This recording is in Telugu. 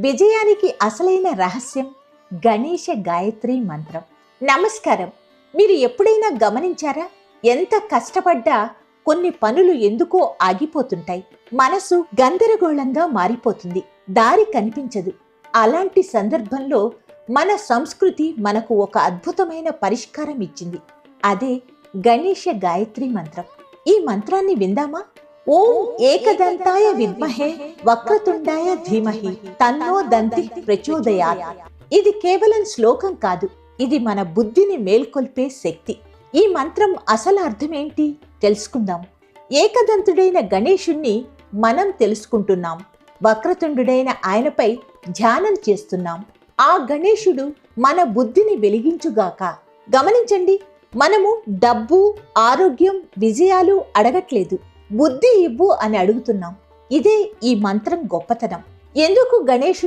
విజయానికి అసలైన రహస్యం గణేశ గాయత్రి మంత్రం. నమస్కారం. మీరు ఎప్పుడైనా గమనించారా? ఎంత కష్టపడ్డా కొన్ని పనులు ఎందుకో ఆగిపోతుంటాయి. మనసు గందరగోళంగా మారిపోతుంది, దారి కనిపించదు. అలాంటి సందర్భంలో మన సంస్కృతి మనకు ఒక అద్భుతమైన పరిష్కారం ఇచ్చింది. అదే గణేశ గాయత్రి మంత్రం. ఈ మంత్రాన్ని విందామా? ఓం ఏకదంతాయ విద్మహే వక్రతుండాయ ధీమహి తన్నో దంతి ప్రచోదయాత్. ఇది కేవలం శ్లోకం కాదు, ఇది మన బుద్ధిని మేల్కొల్పే శక్తి. ఈ మంత్రం అసలు అర్థమేంటి తెలుసుకుందాం. ఏకదంతుడైన గణేశుణ్ణి మనం తెలుసుకుంటున్నాం. వక్రతుండుడైన ఆయనపై ధ్యానం చేస్తున్నాం. ఆ గణేశుడు మన బుద్ధిని వెలిగించుగాక. గమనించండి, మనము డబ్బు, ఆరోగ్యం, విజయాలు అడగట్లేదు, బుద్ధి ఇవ్వు అని అడుగుతున్నాం. ఇదే ఈ మంత్రం గొప్పతనం. ఎందుకు గణేశుడు